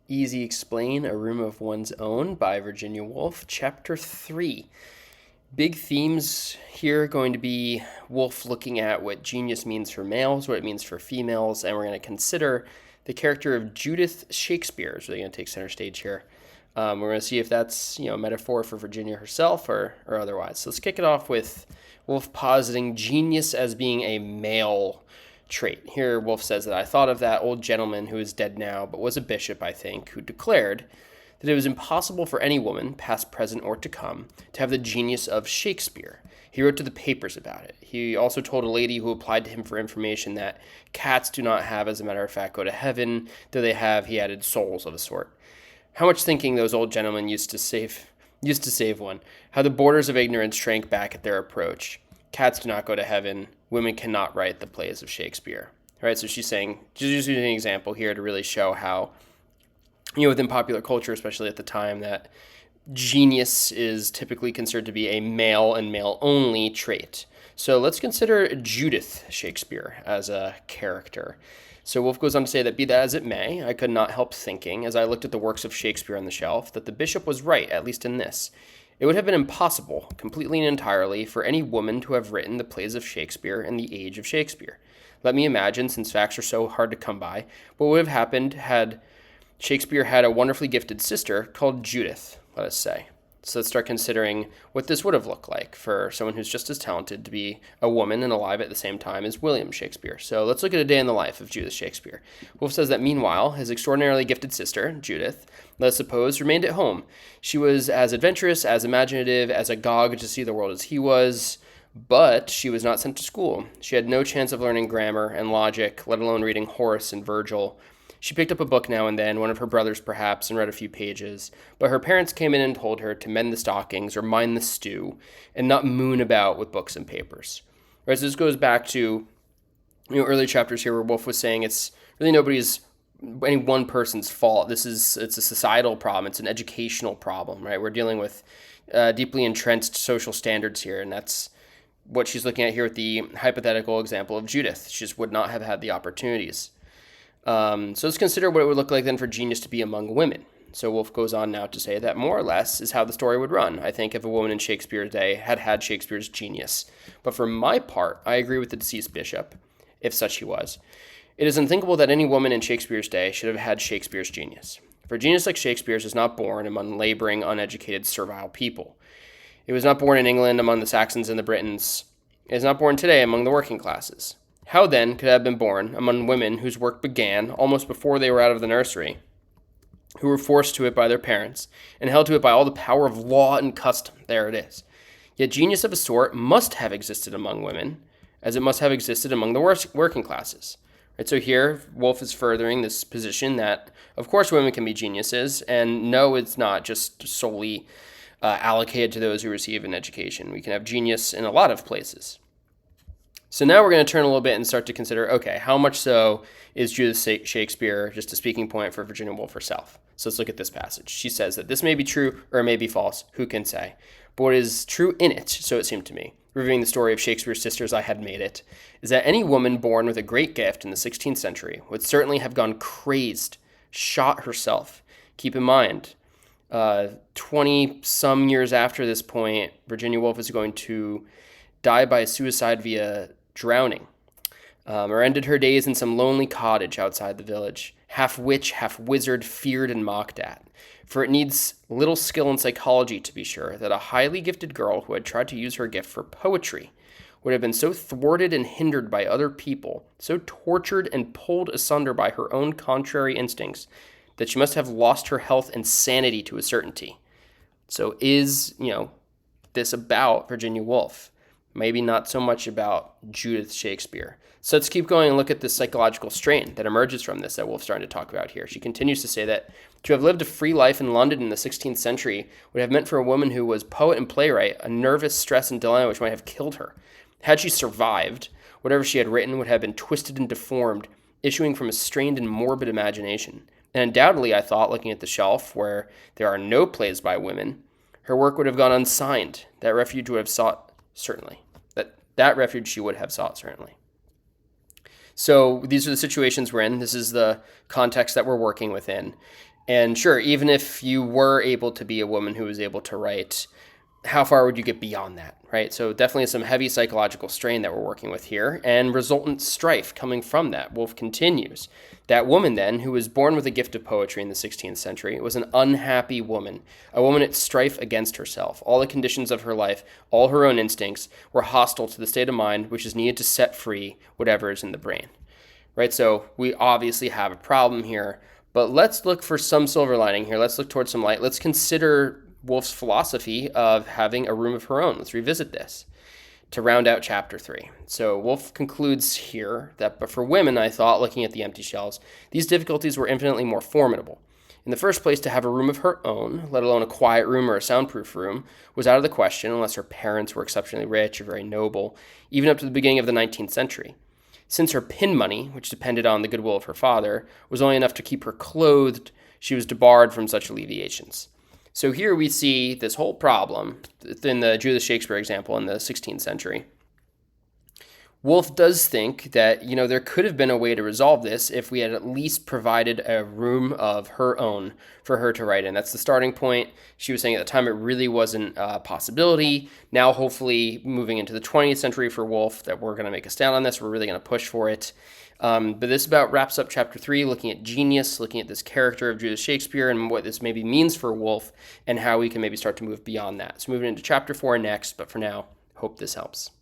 Easy Explain, A Room of One's Own by Virginia Woolf, Chapter 3. Big themes here going to be Woolf looking at what genius means for males, what it means for females, and we're going to consider the character of Judith Shakespeare. So they're going to take center stage here. We're going to see if that's a metaphor for Virginia herself or otherwise. So let's kick it off with Woolf positing genius as being a male trait. Here, Woolf says that I thought of that old gentleman who is dead now, but was a bishop, I think, who declared that it was impossible for any woman, past, present, or to come, to have the genius of Shakespeare. He wrote to the papers about it. He also told a lady who applied to him for information that cats do not have, as a matter of fact, go to heaven, though they have, he added, souls of a sort. How much thinking those old gentlemen used to save one. How the borders of ignorance shrank back at their approach. Cats do not go to heaven. Women cannot write the plays of Shakespeare. All right, so she's saying, just using an example here to really show how, within popular culture, especially at the time, that genius is typically considered to be a male and male-only trait. So let's consider Judith Shakespeare as a character. So Woolf goes on to say that, be that as it may, I could not help thinking, as I looked at the works of Shakespeare on the shelf, that the bishop was right, at least in this. It would have been impossible, completely and entirely, for any woman to have written the plays of Shakespeare in the age of Shakespeare. Let me imagine, since facts are so hard to come by, what would have happened had Shakespeare had a wonderfully gifted sister called Judith, let us say. So let's start considering what this would have looked like for someone who's just as talented to be a woman and alive at the same time as William Shakespeare. So let's look at a day in the life of Judith Shakespeare. Woolf says that meanwhile, his extraordinarily gifted sister, Judith, let us suppose, remained at home. She was as adventurous, as imaginative, as agog to see the world as he was, but she was not sent to school. She had no chance of learning grammar and logic, let alone reading Horace and Virgil. She picked up a book now and then, one of her brothers perhaps, and read a few pages, but her parents came in and told her to mend the stockings or mind the stew and not moon about with books and papers. Whereas this goes back to early chapters here where Woolf was saying it's really any one person's fault. It's a societal problem. It's an educational problem, right? We're dealing with deeply entrenched social standards here, and that's what she's looking at here with the hypothetical example of Judith. She just would not have had the opportunities. So let's consider what it would look like then for genius to be among women. So Woolf goes on now to say that more or less is how the story would run, I think, if a woman in Shakespeare's day had had Shakespeare's genius. But for my part, I agree with the deceased bishop, if such he was. It is unthinkable that any woman in Shakespeare's day should have had Shakespeare's genius. For genius like Shakespeare's is not born among laboring, uneducated, servile people. It was not born in England among the Saxons and the Britons. It is not born today among the working classes. How then could it have been born among women whose work began almost before they were out of the nursery, who were forced to it by their parents, and held to it by all the power of law and custom? There it is. Yet genius of a sort must have existed among women, as it must have existed among the working classes. Right, so here, Woolf is furthering this position that, of course, women can be geniuses, and no, it's not just solely allocated to those who receive an education. We can have genius in a lot of places. So now we're going to turn a little bit and start to consider, okay, how much so is Judith Shakespeare just a speaking point for Virginia Woolf herself? So let's look at this passage. She says that this may be true or it may be false. Who can say? But what is true in it, so it seemed to me, reviewing the story of Shakespeare's sisters I had made it, is that any woman born with a great gift in the 16th century would certainly have gone crazed, shot herself. Keep in mind, 20-some years after this point, Virginia Woolf is going to die by suicide via drowning, or ended her days in some lonely cottage outside the village, half witch, half wizard, feared and mocked at. For it needs little skill in psychology to be sure that a highly gifted girl who had tried to use her gift for poetry would have been so thwarted and hindered by other people, so tortured and pulled asunder by her own contrary instincts, that she must have lost her health and sanity to a certainty. So is, this about Virginia Woolf? Maybe not so much about Judith Shakespeare. So let's keep going and look at the psychological strain that emerges from this that Woolf's starting to talk about here. She continues to say that to have lived a free life in London in the 16th century would have meant for a woman who was poet and playwright a nervous stress and dilemma which might have killed her. Had she survived, whatever she had written would have been twisted and deformed, issuing from a strained and morbid imagination. And undoubtedly, I thought, looking at the shelf where there are no plays by women, her work would have gone unsigned. That refuge would have sought, certainly. That refuge she would have sought, certainly. So these are the situations we're in. This is the context that we're working within. And sure, even if you were able to be a woman who was able to write, how far would you get beyond that, right? So definitely some heavy psychological strain that we're working with here, and resultant strife coming from that. Woolf continues. That woman then, who was born with a gift of poetry in the 16th century, was an unhappy woman, a woman at strife against herself. All the conditions of her life, all her own instincts, were hostile to the state of mind which is needed to set free whatever is in the brain, right? So we obviously have a problem here, but let's look for some silver lining here. Let's look towards some light. Let's consider Woolf's philosophy of having a room of her own. Let's revisit this to round out chapter 3. So Woolf concludes here that, but for women, I thought, looking at the empty shelves, these difficulties were infinitely more formidable. In the first place, to have a room of her own, let alone a quiet room or a soundproof room, was out of the question unless her parents were exceptionally rich or very noble, even up to the beginning of the 19th century. Since her pin money, which depended on the goodwill of her father, was only enough to keep her clothed, she was debarred from such alleviations. So here we see this whole problem in the Judith Shakespeare example in the 16th century. Woolf does think that, there could have been a way to resolve this if we had at least provided a room of her own for her to write in. That's the starting point. She was saying at the time it really wasn't a possibility. Now, hopefully, moving into the 20th century for Woolf, that we're going to make a stand on this. We're really going to push for it. But this about wraps up chapter 3, looking at genius, looking at this character of Judith Shakespeare and what this maybe means for Woolf and how we can maybe start to move beyond that. So moving into chapter 4 next, but for now, hope this helps.